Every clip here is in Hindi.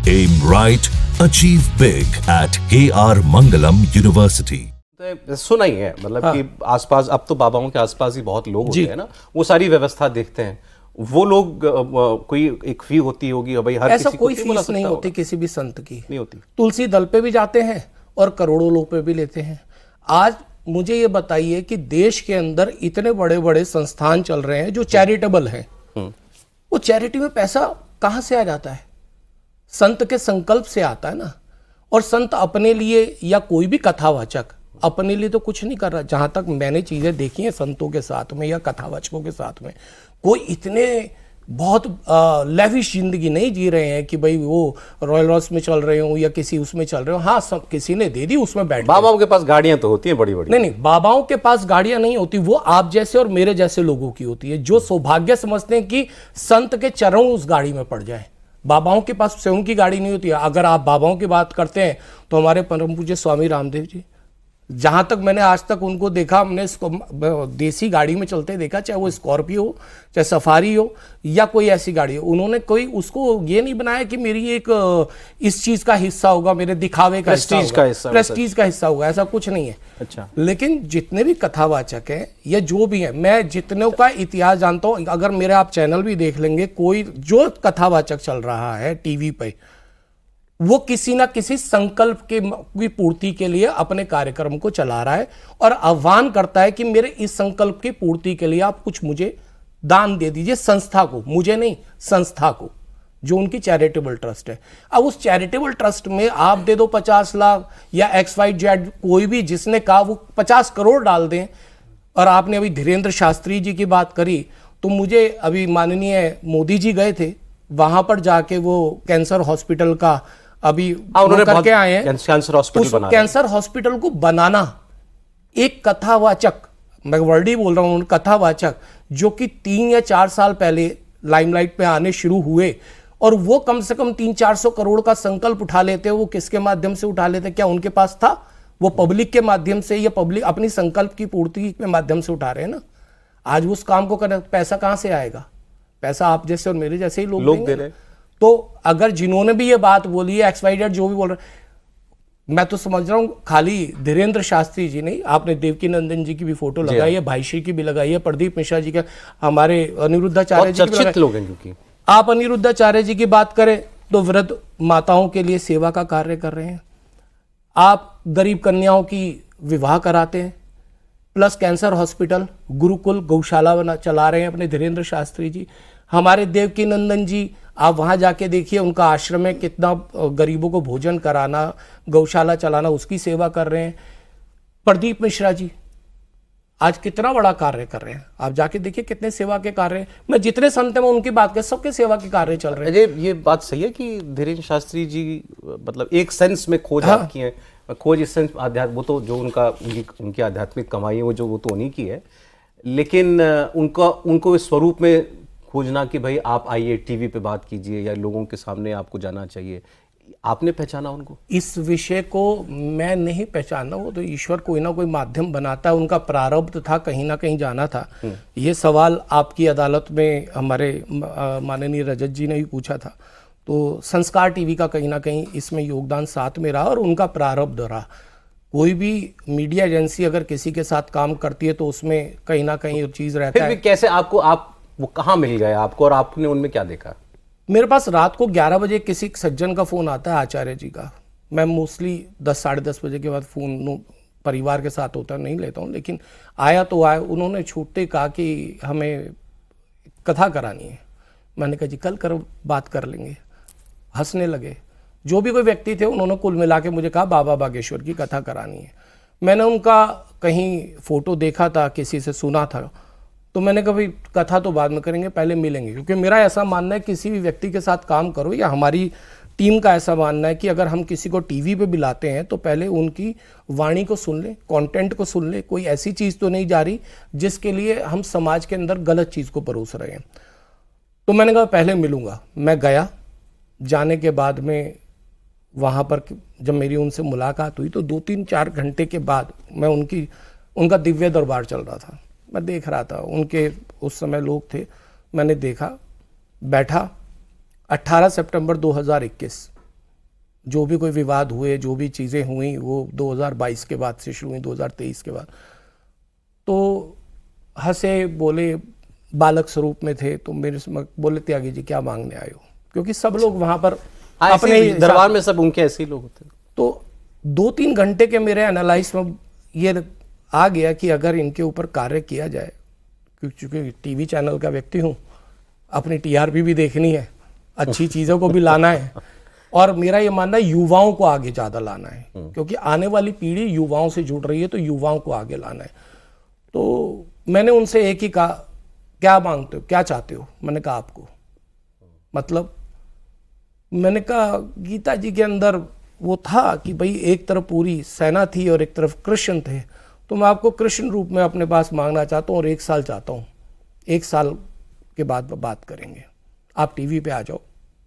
Aim right, achieve big at KR Mangalam University. सुना ही है मतलब कि आसपास अब तो बाबाओं के आसपास ही बहुत लोग होते हैं ना, वो सारी व्यवस्था देखते हैं। वो लोग कोई एक फी होती होगी भाई, हर ऐसा किसी कोई को फीस नहीं होती किसी भी संत की, नहीं होती। तुलसी दल पे भी जाते हैं और करोड़ों लोग पे भी लेते हैं। आज मुझे ये बताइए कि देश के अंदर इतने बड़े बड़े संस्थान चल रहे हैं जो चैरिटेबल हैं, वो चैरिटी में पैसा कहाँ से आ जाता है? संत के संकल्प से आता है ना। और संत अपने लिए या कोई भी कथावाचक अपने लिए तो कुछ नहीं कर रहा। जहां तक मैंने चीजें देखी हैं संतों के साथ में या कथावाचकों के साथ में, कोई इतने बहुत लेविश जिंदगी नहीं जी रहे हैं कि भाई वो रॉयल रॉस में चल रहे हो या किसी उसमें चल रहे हो। हाँ, सब किसी ने दे दी, उसमें बैठ। बाबाओं के पास गाड़ियां तो होती हैं बड़ी बड़ी। नहीं, बाबाओं के पास गाड़ियां नहीं होती, वो आप जैसे और मेरे जैसे लोगों की होती है जो सौभाग्य समझते हैं कि संत के चरण उस गाड़ी में पड़ जाए। बाबाओं के पास स्वयं की गाड़ी नहीं होती है। अगर आप बाबाओं की बात करते हैं तो हमारे परम पूज्य स्वामी रामदेव जी, जहां तक मैंने आज तक उनको देखा, हमने इसको देसी गाड़ी में चलते देखा, चाहे वो स्कॉर्पियो हो, चाहे सफारी हो या कोई ऐसी गाड़ी हो। उन्होंने कोई उसको ये नहीं बनाया कि मेरी एक इस चीज का हिस्सा होगा, मेरे दिखावे का हिस्सा होगा, प्रेस्टीज का हिस्सा होगा, ऐसा कुछ नहीं है। अच्छा। लेकिन जितने भी कथावाचक हैं या जो भी हैं, मैं जितनों का इतिहास जानता हूं, अगर मेरे आप चैनल भी देख लेंगे, कोई जो कथावाचक चल रहा है टीवी पे, वो किसी ना किसी संकल्प की पूर्ति के लिए अपने कार्यक्रम को चला रहा है और आह्वान करता है कि मेरे इस संकल्प की पूर्ति के लिए आप कुछ मुझे दान दे दीजिए, संस्था को, मुझे नहीं, संस्था को, जो उनकी चैरिटेबल ट्रस्ट है। अब उस चैरिटेबल ट्रस्ट में आप दे दो 50 लाख या XYZ, कोई भी जिसने कहा वो 50 करोड़ डाल दें। और आपने अभी धीरेन्द्र शास्त्री जी की बात करी, तो मुझे अभी माननीय मोदी जी गए थे, वहां पर जाके वो कैंसर हॉस्पिटल का अभी उन्होंने करके आए हैं। कैंसर हॉस्पिटल को बनाना एक कथावाचक, मैं वर्ड ही बोल रहा हूं, कथावाचक जो कि 3 या 4 साल पहले लाइमलाइट पे आने शुरू हुए, और वो कम से कम 300-400 करोड़ का संकल्प उठा लेते हैं। वो किसके माध्यम से उठा लेते? क्या उनके पास था? वो पब्लिक के माध्यम से या पब्लिक अपनी संकल्प की पूर्ति के माध्यम से उठा रहे हैं ना। आज उस काम को करने पैसा कहां से आएगा? पैसा आप जैसे और मेरे जैसे ही लोग दे रहे हैं। तो अगर जिन्होंने भी ये बात बोली है, XYZ जो भी बोल रहे, मैं तो समझ रहा हूं खाली धीरेन्द्र शास्त्री जी नहीं, आपने देवकी नंदन जी की भी फोटो लगाई है, भाईश्री की भी लगाई है, प्रदीप मिश्रा जी का, हमारे अनिरुद्धाचार्य जी की लोग हैं। क्योंकि आप अनिरुद्धाचार्य जी की बात करें तो वृद्ध माताओं के लिए सेवा का कार्य कर रहे हैं, आप गरीब कन्याओं की विवाह कराते हैं, प्लस कैंसर हॉस्पिटल, गुरुकुल, गौशाला चला रहे हैं अपने धीरेन्द्र शास्त्री जी। हमारे देवकी नंदन जी, आप वहां जाके देखिए उनका आश्रम है, कितना गरीबों को भोजन कराना, गौशाला चलाना, उसकी सेवा कर रहे हैं। प्रदीप मिश्रा जी आज कितना बड़ा कार्य कर रहे हैं, आप जाके देखिए कितने सेवा के कार्य। मैं जितने संत हैं मैं उनकी बात कर, सबके सेवा के कार्य चल रहे हैं। ये बात सही है कि धीरेन्द्र शास्त्री जी मतलब एक सेंस में खोज आपकी है, खोज इस सेंस आध्यात्म, वो तो जो उनकी आध्यात्मिक कमाई है वो तो उन्हीं की है, लेकिन उनको इस स्वरूप में खोजना कि भाई आप आइए टीवी पे बात कीजिए या लोगों के सामने आपको जाना चाहिए, आपने पहचाना उनको? इस विषय को मैं नहीं पहचाना, वो तो ईश्वर कोई ना कोई माध्यम बनाता है, उनका प्रारब्ध था, कहीं ना कहीं जाना था। ये सवाल आपकी अदालत में हमारे माननीय रजत जी ने भी पूछा था, तो संस्कार टीवी का कहीं ना कहीं इसमें योगदान साथ में रहा और उनका प्रारब्ध रहा। कोई भी मीडिया एजेंसी अगर किसी के साथ काम करती है तो उसमें कहीं ना कहीं चीज रहता है। कैसे वो कहाँ मिल गए आपको और आपने उनमें क्या देखा? मेरे पास रात को 11 बजे किसी सज्जन का फोन आता है, आचार्य जी का। मैं मोस्टली 10-10:30 बजे के बाद फोन परिवार के साथ होता नहीं लेता हूँ, लेकिन आया तो आया। उन्होंने छूटते कहा कि हमें कथा करानी है। मैंने कहा जी कल करो, बात कर लेंगे। हंसने लगे। जो भी कोई व्यक्ति थे उन्होंने कुल मिला के मुझे कहा बाबा बागेश्वर की कथा करानी है। मैंने उनका कहीं फोटो देखा था, किसी से सुना था, तो मैंने कहा भाई कथा तो बाद में करेंगे, पहले मिलेंगे। क्योंकि मेरा ऐसा मानना है किसी भी व्यक्ति के साथ काम करो, या हमारी टीम का ऐसा मानना है कि अगर हम किसी को टीवी पे बुलाते हैं तो पहले उनकी वाणी को सुन ले, कंटेंट को सुन ले, कोई ऐसी चीज़ तो नहीं जा रही जिसके लिए हम समाज के अंदर गलत चीज़ को परोस रहे हैं। तो मैंने कहा पहले मिलूंगा। मैं गया, जाने के बाद में वहाँ पर जब मेरी उनसे मुलाकात हुई तो 2-3-4 घंटे के बाद मैं उनका दिव्य दरबार चल रहा था, मैं देख रहा था। उनके उस समय लोग थे, मैंने देखा, बैठा। 18 सितंबर 2021 जो भी कोई विवाद हुए, जो भी चीज़ें हुई, वो 2022 के बाद से शुरू हुई, 2023 के बाद। तो हंसे, बोले, बालक स्वरूप में थे, तो मेरे से बोले त्यागी जी क्या मांगने आए हो, क्योंकि सब लोग वहाँ पर अपने दरबार में सब उनके ऐसे ही लोग होते हैं। तो 2-3 घंटे के मेरे एनालाइज में ये आ गया कि अगर इनके ऊपर कार्य किया जाए, क्योंकि टीवी चैनल का व्यक्ति हूँ, अपनी टीआरपी भी देखनी है, अच्छी चीज़ों को भी लाना है, और मेरा ये मानना है युवाओं को आगे ज़्यादा लाना है, क्योंकि आने वाली पीढ़ी युवाओं से जुड़ रही है, तो युवाओं को आगे लाना है। तो मैंने उनसे एक ही कहा, क्या मांगते हो, क्या चाहते हो? मैंने कहा आपको, मतलब मैंने कहा गीता जी के अंदर वो था कि भाई एक तरफ पूरी सेना थी और एक तरफ कृष्ण थे, तो मैं आपको कृष्ण रूप में अपने पास मांगना चाहता हूँ और 1 साल चाहता हूँ। 1 साल के बाद बात करेंगे, आप टीवी पे आ जाओ,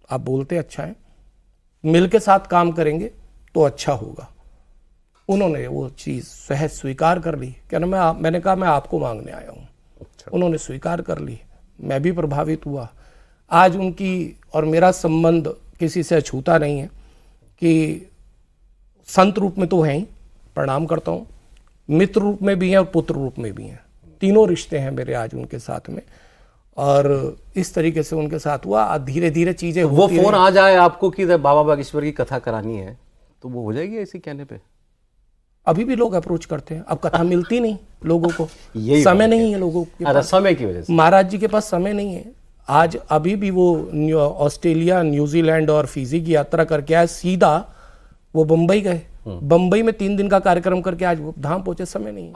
आप बोलते अच्छा है, मिल के साथ काम करेंगे तो अच्छा होगा। उन्होंने वो चीज़ सहज स्वीकार कर ली। कहना मैंने कहा मैं आपको मांगने आया हूँ। उन्होंने स्वीकार कर ली, मैं भी प्रभावित हुआ। आज उनकी और मेरा संबंध किसी से अछूता नहीं है, कि संत रूप में तो हैं ही, प्रणाम करता हूँ, मित्र रूप में भी हैं और पुत्र रूप में भी हैं, तीनों रिश्ते हैं मेरे आज उनके साथ में। और इस तरीके से उनके साथ हुआ, धीरे धीरे चीज़ें वो फोन आ जाए आपको कि बाबा बागेश्वर की कथा करानी है, तो वो हो जाएगी ऐसी कहने पे? अभी भी लोग अप्रोच करते हैं, अब कथा मिलती नहीं लोगों को, समय नहीं है लोगों के पास, समय की वजह से महाराज जी के पास समय नहीं है। आज अभी भी वो ऑस्ट्रेलिया, न्यूजीलैंड और फिजी की यात्रा करके आए, सीधा वो बम्बई गए, बम्बई में 3 दिन का कार्यक्रम करके आज वो धाम पहुंचे, समय नहीं है।